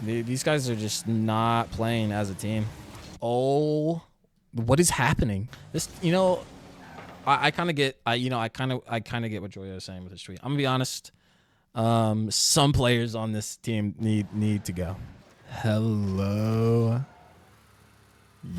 These guys are just not playing as a team. Oh, what is happening? This, I kind of get, I kind of get what Joyo is saying with this tweet. I'm gonna be honest. Some players on this team need to go. Hello,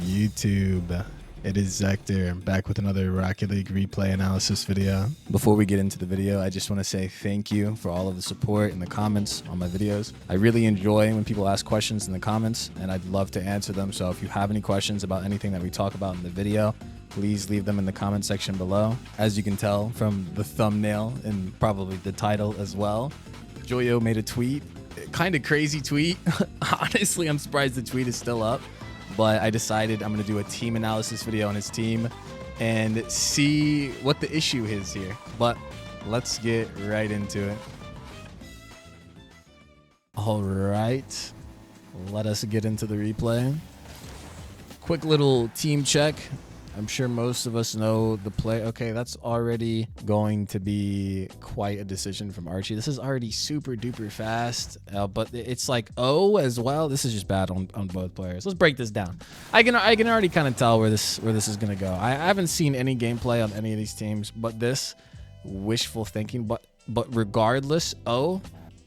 YouTube. It is Zector, back with another Rocket League replay analysis video. Before we get into the video, I just want to say thank you for all of the support in the comments on my videos. I really enjoy when people ask questions in the comments, and I'd love to answer them. So if you have any questions about anything that we talk about in the video, please leave them in the comment section below. As you can tell from the thumbnail and probably the title as well, Joyo made a tweet, kind of crazy tweet. Honestly, I'm surprised the tweet is still up. But I decided I'm going to do a team analysis video on his team and see what the issue is here. But let's get right into it. All right. Let us get into the replay. Quick little team check. I'm sure most of us know the play. Okay, that's already going to be quite a decision from Archie. This is already super duper fast, but it's like O as well. This is just bad on both players. Let's break this down. I can already kind of tell where this is gonna go. I haven't seen any gameplay on any of these teams, but this wishful thinking. But regardless, O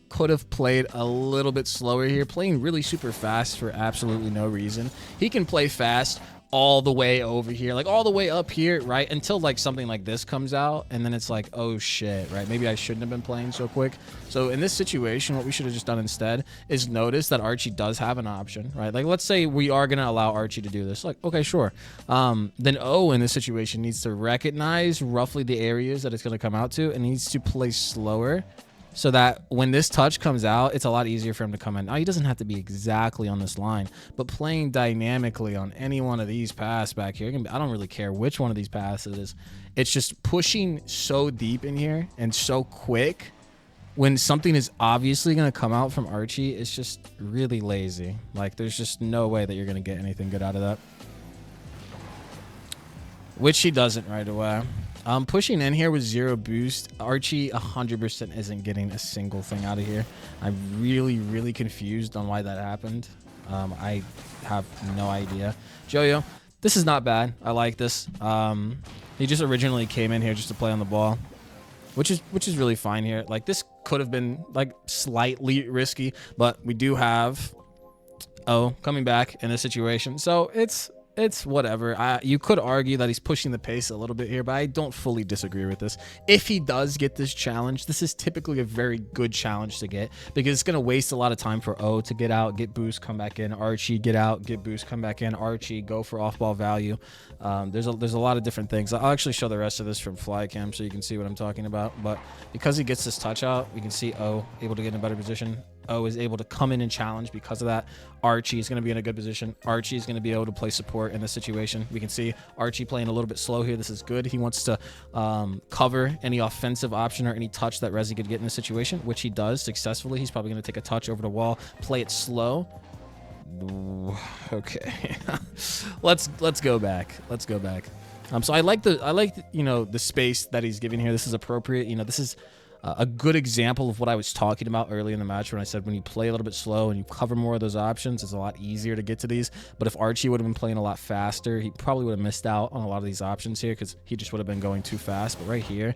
could have played a little bit slower here, playing really super fast for absolutely no reason. He can play fast all the way over here, like all the way up here, right, until like something like this comes out, and then it's like, oh shit, right, maybe I shouldn't have been playing so quick. So in this situation, what we should have just done instead is notice that Archie does have an option, right? Like, let's say we are going to allow Archie to do this, like, okay, sure. Then O in this situation needs to recognize roughly the areas that it's going to come out to, and needs to play slower, so that when this touch comes out, it's a lot easier for him to come in. Now, he doesn't have to be exactly on this line, but playing dynamically on any one of these passes back here, I don't really care which one of these passes it is. It's just pushing so deep in here and so quick when something is obviously going to come out from Archie. It's just really lazy. Like, there's just no way that you're going to get anything good out of that. Which he doesn't right away. Pushing in here with 0 boost, Archie 100% isn't getting a single thing out of here. I'm really confused on why that happened. I have no idea. Joyo, this is not bad. I like this. He just originally came in here just to play on the ball, which is really fine here. Like, this could have been like slightly risky, but we do have O coming back in this situation, so it's whatever. You could argue that he's pushing the pace a little bit here, but I don't fully disagree with this. If he does get this challenge, this is typically a very good challenge to get, because it's going to waste a lot of time for O to get out, get boost, come back in. Archie, get out, get boost, come back in. Archie, go for off-ball value. There's a lot of different things. I'll actually show the rest of this from Flycam so you can see what I'm talking about. But because he gets this touch out, we can see O able to get in a better position. O is able to come in and challenge because of that. Archie is going to be in a good position. Archie is going to be able to play support in this situation. We can see Archie playing a little bit slow here. This is good. He wants to cover any offensive option or any touch that Rezi could get in this situation, which he does successfully. He's probably going to take a touch over the wall, play it slow. Okay. let's go back. Let's go back. So I like the space that he's giving here. This is appropriate. This is a good example of what I was talking about early in the match when I said when you play a little bit slow and you cover more of those options, it's a lot easier to get to these. But if Archie would have been playing a lot faster, he probably would have missed out on a lot of these options here because he just would have been going too fast. But right here,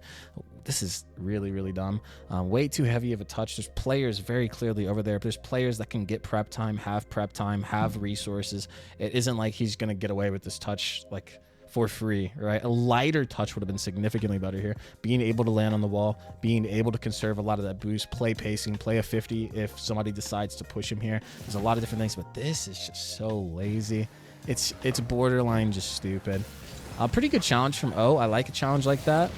this is really dumb. Way too heavy of a touch. There's players very clearly over there. There's players that can get prep time, have resources. It isn't like he's going to get away with this touch like for free, right? A lighter touch would have been significantly better here. Being able to land on the wall, being able to conserve a lot of that boost, play pacing, play a 50 if somebody decides to push him here. There's a lot of different things, but this is just so lazy. It's borderline just stupid. Pretty good challenge from O. I like a challenge like that.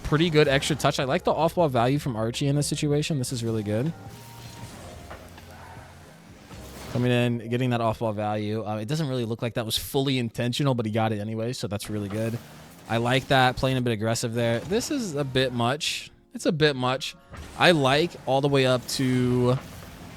Pretty good extra touch. I like the off-ball value from Archie in this situation. This is really good. Coming in, getting that off-ball value. It doesn't really look like that was fully intentional, but he got it anyway, so that's really good. I like that, playing a bit aggressive there. This is a bit much. It's a bit much. I like all the way up to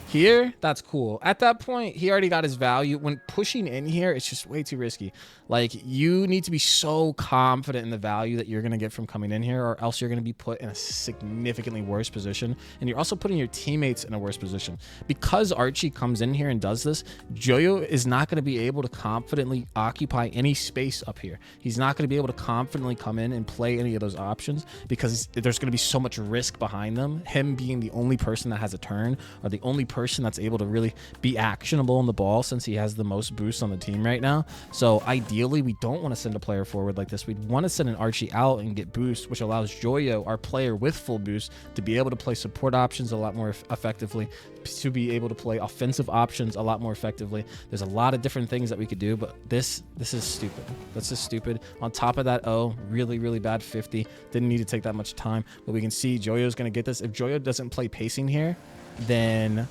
Here, that's cool. At that point, he already got his value. When pushing in here, it's just way too risky. Like, you need to be so confident in the value that you're going to get from coming in here, or else you're going to be put in a significantly worse position. And you're also putting your teammates in a worse position. Because Archie comes in here and does this, Joyo is not going to be able to confidently occupy any space up here. He's not going to be able to confidently come in and play any of those options because there's going to be so much risk behind them. Him being the only person that has a turn, or the only person that's able to really be actionable on the ball, since he has the most boost on the team right now. So ideally, we don't want to send a player forward like this. We'd want to send an Archie out and get boost, which allows Joyo, our player with full boost, to be able to play support options a lot more effectively, to be able to play offensive options a lot more effectively. There's a lot of different things that we could do, but this is stupid. That's just stupid. On top of that, really bad 50. Didn't need to take that much time, but we can see Joyo's going to get this. If Joyo doesn't play pacing here, then...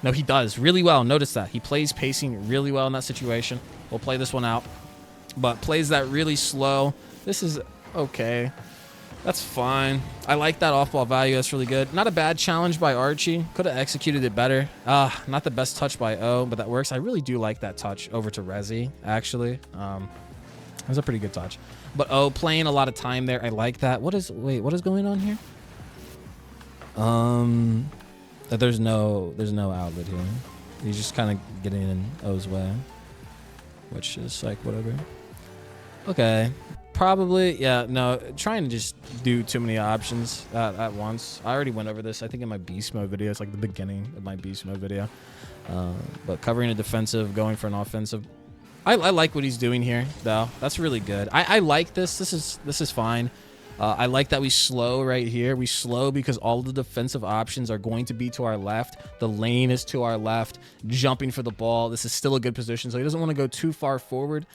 No, he does really well. Notice that. He plays pacing really well in that situation. We'll play this one out, but plays that really slow. This is okay. That's fine. I like that off-ball value. That's really good. Not a bad challenge by Archie. Could have executed it better. Not the best touch by O, but that works. I really do like that touch over to Rezi, actually. That's a pretty good touch. But O playing a lot of time there. I like that. Wait, what is going on here? There's no outlet here. He's just kind of getting in O's way, which is like whatever. Okay, probably, yeah, no, trying to just do too many options at once. I already went over this, I think, in my beast mode video. It's like the beginning of my beast mode video. But covering a defensive, going for an offensive. I like what he's doing here, though. That's really good. I like this. This is fine. I like that we slow right here. We slow because all the defensive options are going to be to our left. The lane is to our left. Jumping for the ball. This is still a good position, so he doesn't want to go too far forward.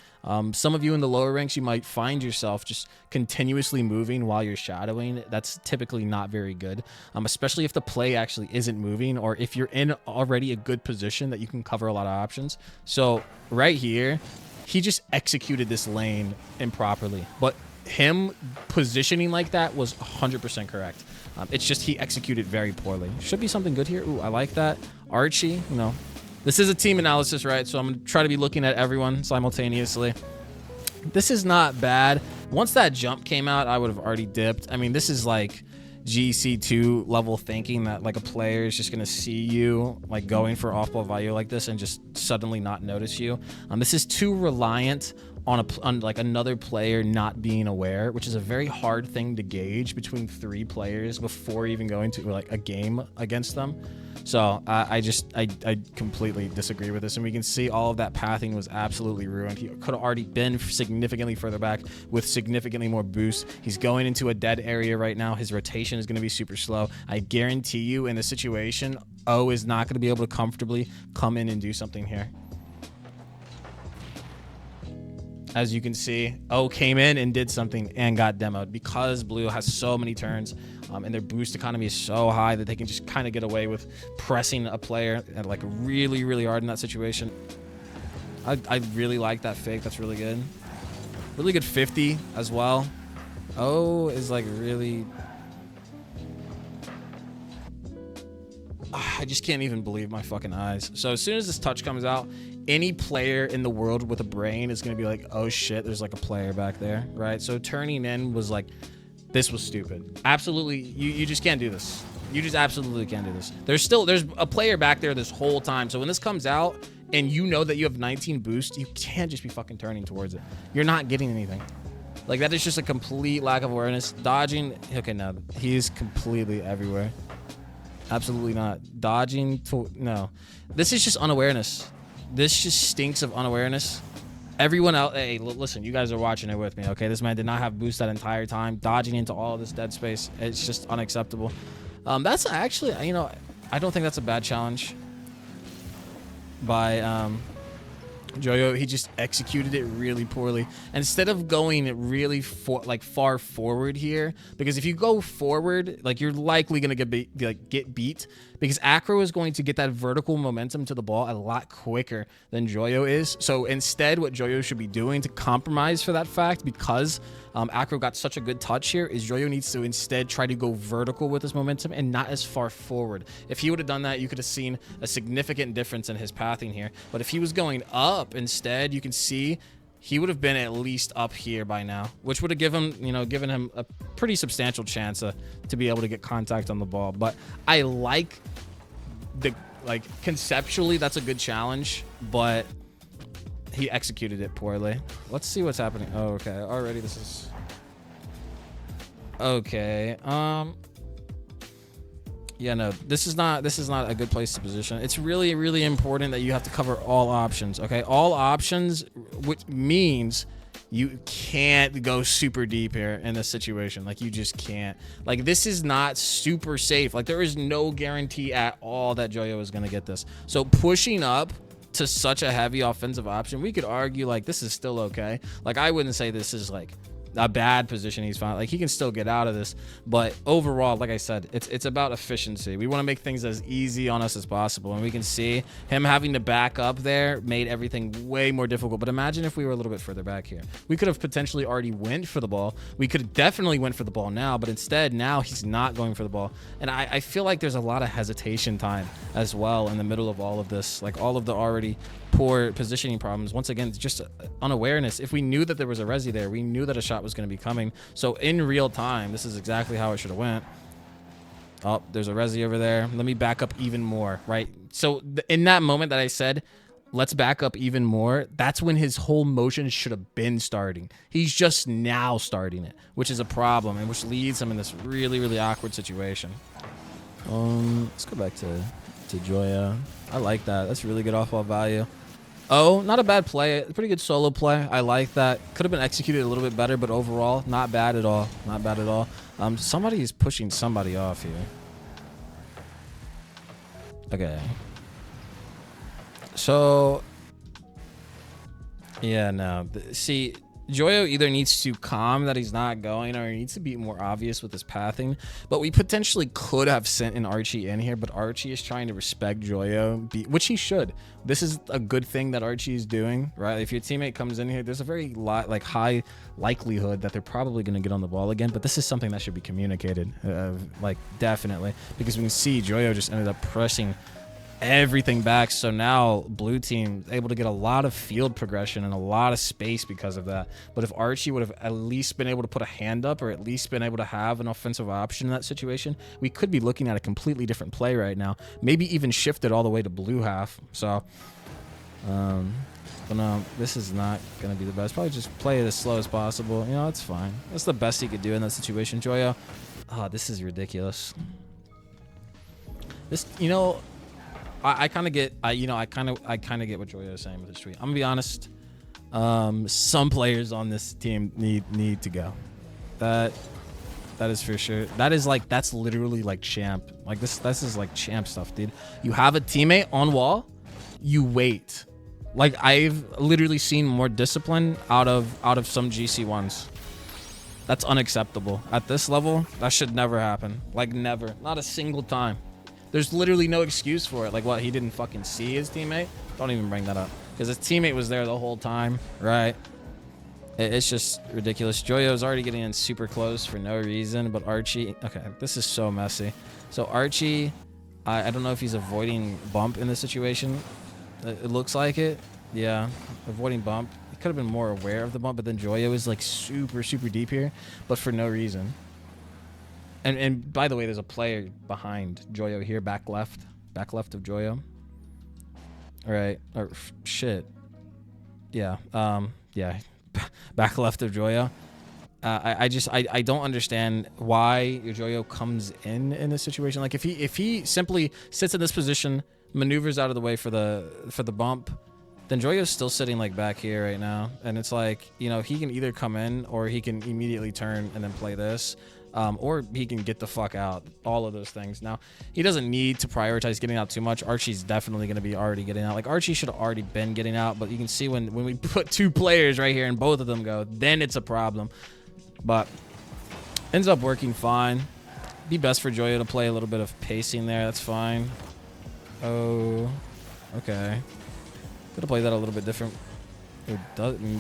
Some of you in the lower ranks, you might find yourself just continuously moving while you're shadowing. That's typically not very good, especially if the play actually isn't moving, or if you're in already a good position that you can cover a lot of options. So right here, he just executed this lane improperly, but him positioning like that was 100% correct. It's just he executed very poorly. Should be something good here. Ooh, I like that. Archie, you know, this is a team analysis, right? So I'm going to try to be looking at everyone simultaneously. This is not bad. Once that jump came out, I would have already dipped. I mean, this is like GC2 level thinking that like a player is just going to see you like going for off-ball value like this and just suddenly not notice you. This is too reliant on like another player not being aware, which is a very hard thing to gauge between 3 players before even going to like a game against them. So I completely disagree with this, and we can see all of that pathing was absolutely ruined. He could have already been significantly further back with significantly more boost. He's going into a dead area right now. His rotation is going to be super slow. I guarantee you in this situation, O is not going to be able to comfortably come in and do something here. As you can see, O came in and did something and got demoed because Blue has so many turns and their boost economy is so high that they can just kind of get away with pressing a player and like really hard in that situation. I really like that fake. That's really good. Really good 50 as well. O is like really... I just can't even believe my fucking eyes. So as soon as this touch comes out, any player in the world with a brain is going to be like, oh shit, there's like a player back there, right? So turning in was like, this was stupid. Absolutely, you just can't do this. You just absolutely can't do this. There's a player back there this whole time. So when this comes out and you know that you have 19 boost, you can't just be fucking turning towards it. You're not getting anything. Like, that is just a complete lack of awareness. Dodging, okay, no, he's completely everywhere. Absolutely not. Dodging, no. This is just unawareness. This just stinks of unawareness. Everyone else, hey, listen, you guys are watching it with me, okay? This man did not have boost that entire time. Dodging into all of this dead space, it's just unacceptable. That's actually, you know, I don't think that's a bad challenge by Joyo. He just executed it really poorly. Instead of going really far forward here, because if you go forward, like, you're likely gonna get beat because Acro is going to get that vertical momentum to the ball a lot quicker than Joyo is. So instead, what Joyo should be doing to compromise for that fact, because Acro got such a good touch here, is Joyo needs to instead try to go vertical with his momentum and not as far forward. If he would have done that, you could have seen a significant difference in his pathing here. But if he was going up instead, you can see he would have been at least up here by now, which would have given him a pretty substantial chance to be able to get contact on the ball. But I like conceptually, that's a good challenge, but he executed it poorly. Let's see what's happening. Oh, okay. Already this is okay. Yeah, no, this is not a good place to position. It's really, really important that you have to cover all options. Okay, all options, which means you can't go super deep here in this situation. Like, you just can't. Like, this is not super safe. Like, there is no guarantee at all that Joyo is going to get this. So pushing up to such a heavy offensive option, we could argue like this is still okay. Like, I wouldn't say this is like a bad position he's found. Like, he can still get out of this, but overall, like I said, it's about efficiency. We want to make things as easy on us as possible, and we can see him having to back up there made everything way more difficult. But imagine if we were a little bit further back here. We could have potentially already went for the ball. We could have definitely went for the ball now, but instead now he's not going for the ball. And I feel like there's a lot of hesitation time as well in the middle of all of this, like all of the already poor positioning problems. Once again, it's just unawareness. If we knew that there was a resi there, we knew that a shot was going to be coming. So in real time, this is exactly how it should have went. Oh, there's a resi over there. Let me back up even more, right? So in that moment that I said, let's back up even more, that's when his whole motion should have been starting. He's just now starting it, which is a problem, and which leads him in this really, really awkward situation. Let's go back to Joya. I like that. That's really good off-ball value. Oh, not a bad play. Pretty good solo play. I like that. Could have been executed a little bit better, but overall, not bad at all. Not bad at all. Somebody is pushing somebody off here. Okay. So, yeah, no. See, Joyo either needs to calm that he's not going, or he needs to be more obvious with his pathing. But we potentially could have sent an Archie in here, but Archie is trying to respect Joyo, which he should. This is a good thing that Archie is doing, right? If your teammate comes in here, there's a very high likelihood that they're probably going to get on the ball again. But this is something that should be communicated, definitely, because we can see Joyo just ended up pressing everything back. So now blue team is able to get a lot of field progression and a lot of space because of that. But if Archie would have at least been able to put a hand up, or at least been able to have an offensive option in that situation, we could be looking at a completely different play right now. Maybe even shifted all the way to blue half. So but no, this is not going to be the best. Probably just play it as slow as possible. You know, it's fine. That's the best he could do in that situation. Joyo, this is ridiculous. This, you know, I kind of get, I kind of get what Joyo is saying with his tweet. I'm gonna be honest. Some players on this team need to go. That is for sure. That's literally like champ. Like this is like champ stuff, dude. You have a teammate on wall, you wait. Like, I've literally seen more discipline out of some GC1s. That's unacceptable. At this level, that should never happen. Like, never. Not a single time. There's literally no excuse for it. Like, what, he didn't fucking see his teammate? Don't even bring that up. Because his teammate was there the whole time, right? It's just ridiculous. Joyo's already getting in super close for no reason, but Archie... Okay, this is so messy. So Archie, I don't know if he's avoiding bump in this situation. It looks like it. Yeah, avoiding bump. He could have been more aware of the bump, but then Joyo is like super, super deep here, but for no reason. And by the way, there's a player behind Joyo here, back left of Joyo. All right, or shit. Yeah, yeah, back left of Joyo. I don't understand why Joyo comes in this situation. Like, if he simply sits in this position, maneuvers out of the way for the bump, then Joyo's still sitting like back here right now, and it's like, you know, he can either come in or he can immediately turn and then play this. Or he can get the fuck out. All of those things. Now, he doesn't need to prioritize getting out too much. Archie's definitely going to be already getting out. Like, Archie should have already been getting out, but you can see when we put two players right here and both of them go, then it's a problem. But ends up working fine. Be best for Joyo to play a little bit of pacing there. That's fine. Oh, okay. Could have played that a little bit different. It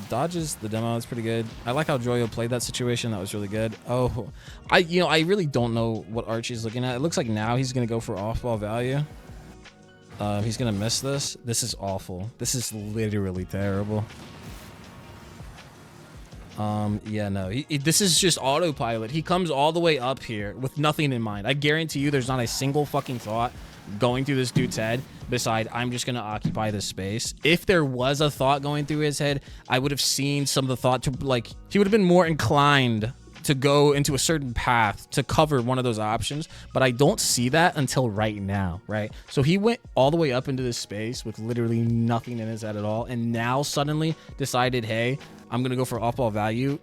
dodges the demo. That's pretty good. I like how Joyo played that situation. That was really good. Oh, I really don't know what Archie's looking at. It looks like now he's gonna go for off-ball value. He's gonna miss this. This is awful. This is literally terrible. Yeah, no. This is just autopilot. He comes all the way up here with nothing in mind. I guarantee you there's not a single fucking thought going through this dude's head beside, I'm just going to occupy this space. If there was a thought going through his head, I would have seen some of the thought to, like, he would have been more inclined to go into a certain path to cover one of those options, but I don't see that until right now, right? So he went all the way up into this space with literally nothing in his head at all, and now suddenly decided, hey, I'm gonna go for off-ball value.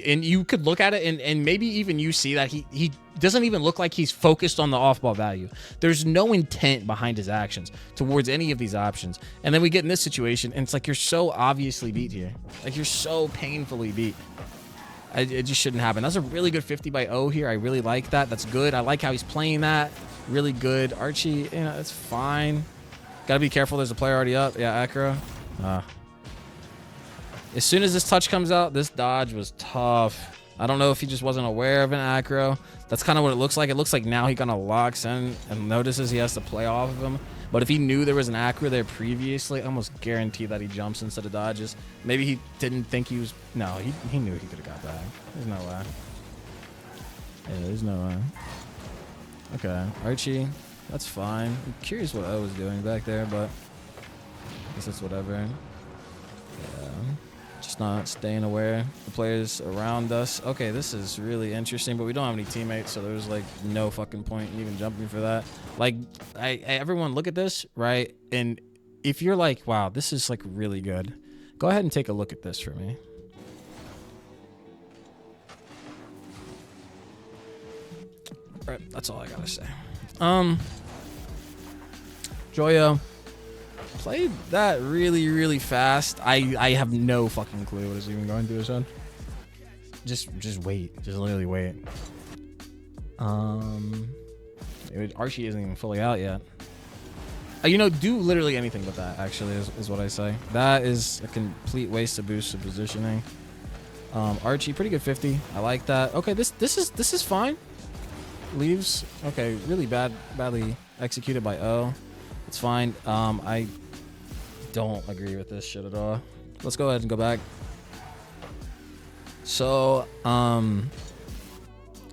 And you could look at it and maybe even you see that he doesn't even look like he's focused on the off-ball value. There's no intent behind his actions towards any of these options. And then we get in this situation and it's like, you're so obviously beat here. Like, you're so painfully beat. It just shouldn't happen. That's a really good 50 by 0 here. I really like that. That's good. I like how he's playing that. Really good. Archie, it's fine. Gotta be careful. There's a player already up. Yeah, Acro. As soon as this touch comes out, this dodge was tough. I don't know if he just wasn't aware of an acro. That's kind of what it looks like. It looks like now he kind of locks in and notices he has to play off of him. But if he knew there was an acro there previously, I almost guarantee that he jumps instead of dodges. Maybe he didn't think he was... No, he knew he could have got that. There's no way. Yeah, there's no way. Okay, Archie, that's fine. I'm curious what I was doing back there, but I guess it's whatever. Yeah. Just not staying aware. The players around us. Okay, this is really interesting, but we don't have any teammates, so there's like no fucking point in even jumping for that. Like, everyone look at this, right? And if you're like, wow, this is like really good, go ahead and take a look at this for me. All right, that's all I gotta say. Joyo played that really, really fast. I have no fucking clue what is even going through his head. Just wait. Just literally wait. Archie isn't even fully out yet. Do literally anything but that, actually, is what I say. That is a complete waste of boost of positioning. Archie, pretty good 50. I like that. Okay, this is fine. Leaves. Okay, really badly executed by O. It's fine. I don't agree with this shit at all. Let's go ahead and go back. So,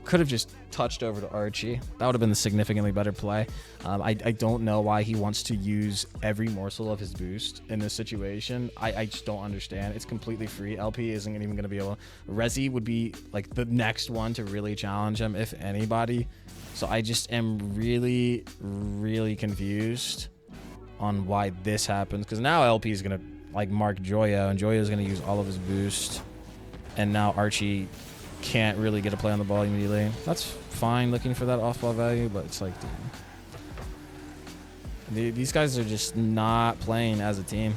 could have just touched over to Archie. That would have been the significantly better play. I don't know why he wants to use every morsel of his boost in this situation. I just don't understand. It's completely free. LP isn't even going to be able... Rezi would be like the next one to really challenge him, if anybody. So I just am really, really confused on why this happens, because now LP is gonna like mark Joyo, and Joyo is gonna use all of his boost, and now Archie can't really get a play on the ball immediately. That's fine, looking for that off-ball value, but it's like, dude, these guys are just not playing as a team.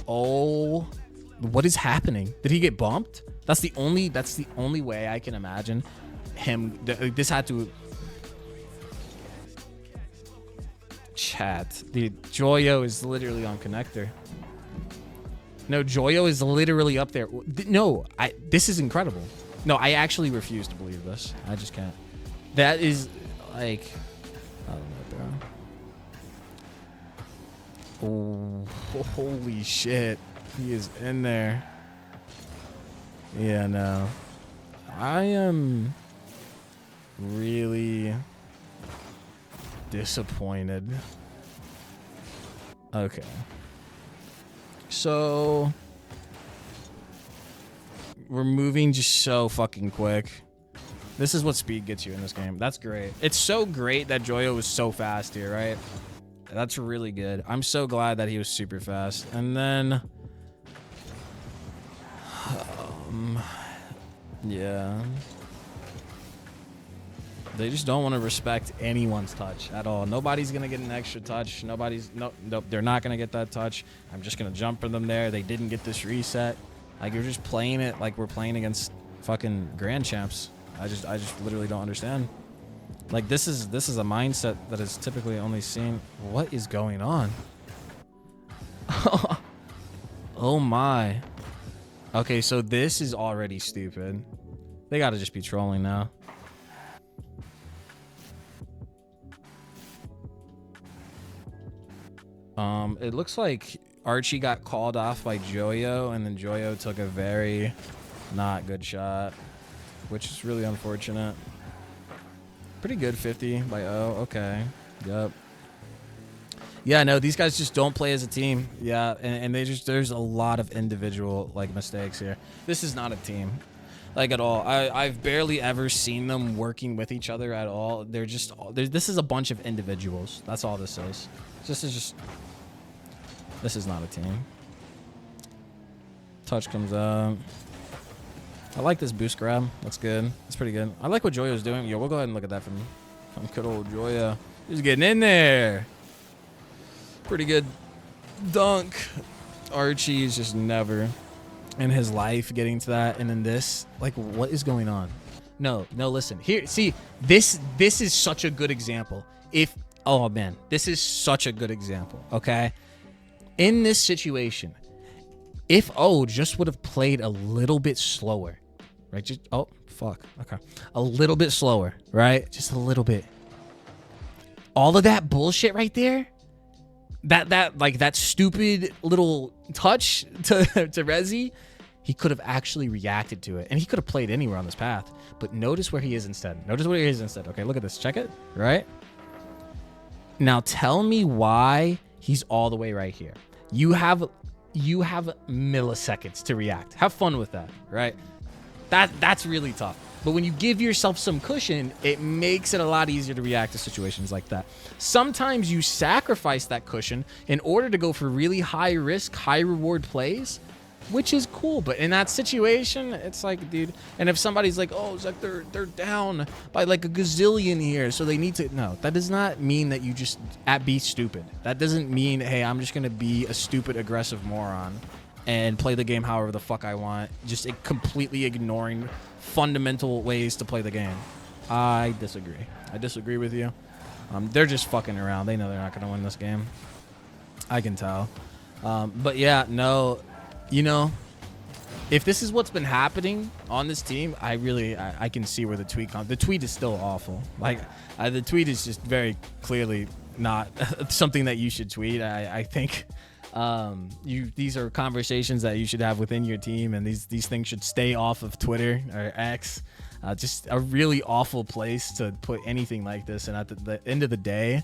Oh, what is happening? Did he get bumped? That's the only way I can imagine him. This had to... Chat, dude, Joyo is literally on connector. No, Joyo is literally up there. No, this is incredible. No, I actually refuse to believe this. I just can't. That is like, I don't know, bro. Oh, holy shit. He is in there. Yeah, no. I am really disappointed. Okay. So we're moving just so fucking quick. This is what speed gets you in this game. That's great. It's so great that Joyo was so fast here, right? That's really good. I'm so glad that he was super fast. And then yeah. They just don't want to respect anyone's touch at all. Nobody's going to get an extra touch. Nope, they're not going to get that touch. I'm just going to jump for them there. They didn't get this reset. Like, you're just playing it like we're playing against fucking grand champs. I just literally don't understand. Like this is a mindset that is typically only seen. What is going on? Oh my. Okay, so this is already stupid. They gotta just be trolling now. It looks like Archie got called off by Joyo, and then Joyo took a very not good shot, which is really unfortunate. Pretty good 50 by O. Okay. Yep. Yeah, no, these guys just don't play as a team. Yeah, and they just, there's a lot of individual like mistakes here. This is not a team, like at all. I've barely ever seen them working with each other at all. They're just, this is a bunch of individuals. That's all this is. This is not a team. Touch comes up. I like this boost grab. That's good. That's pretty good. I like what Joyo's doing. Yo, we'll go ahead and look at that from good old Joyo. He's getting in there. Pretty good dunk. Archie is just never in his life getting to that. And then this, like, what is going on? No, listen. Here, see, this is such a good example. Oh man, this is such a good example, okay? In this situation, if O just would have played a little bit slower, right? Just, oh, fuck, okay. A little bit slower, right? Just a little bit. All of that bullshit right there, that stupid little touch to Rezi, he could have actually reacted to it, and he could have played anywhere on this path. But notice where he is instead. Notice where he is instead. Okay, look at this. Check it, right? Now tell me why he's all the way right here. You have milliseconds to react. Have fun with that, right? That's really tough. But when you give yourself some cushion, it makes it a lot easier to react to situations like that. Sometimes you sacrifice that cushion in order to go for really high risk, high reward plays, which is cool. But in that situation, it's like, dude, and if somebody's like, oh, it's like they're down by like a gazillion here, so they need to, no, that does not mean that you just be stupid. That doesn't mean, hey, I'm just gonna be a stupid aggressive moron and play the game however the fuck I want, just completely ignoring fundamental ways to play the game. I disagree with you. They're just fucking around. They know they're not gonna win this game. I can tell. But yeah, no, you know, if this is what's been happening on this team, I can see where the tweet comes. The tweet is still awful. Like, the tweet is just very clearly not something that you should tweet. I think these are conversations that you should have within your team, and these things should stay off of Twitter or X. Just a really awful place to put anything like this. And at the end of the day,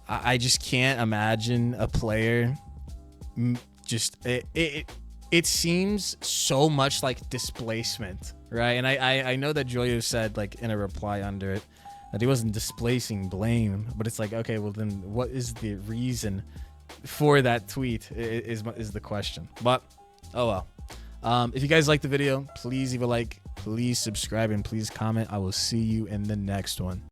I just can't imagine a player just it seems so much like displacement, right? And I know that Joyo said, like, in a reply under it, that he wasn't displacing blame, but it's like, okay, well then what is the reason for that tweet is the question. But oh well. If you guys like the video, please leave a like, please subscribe, and please comment. I will see you in the next one.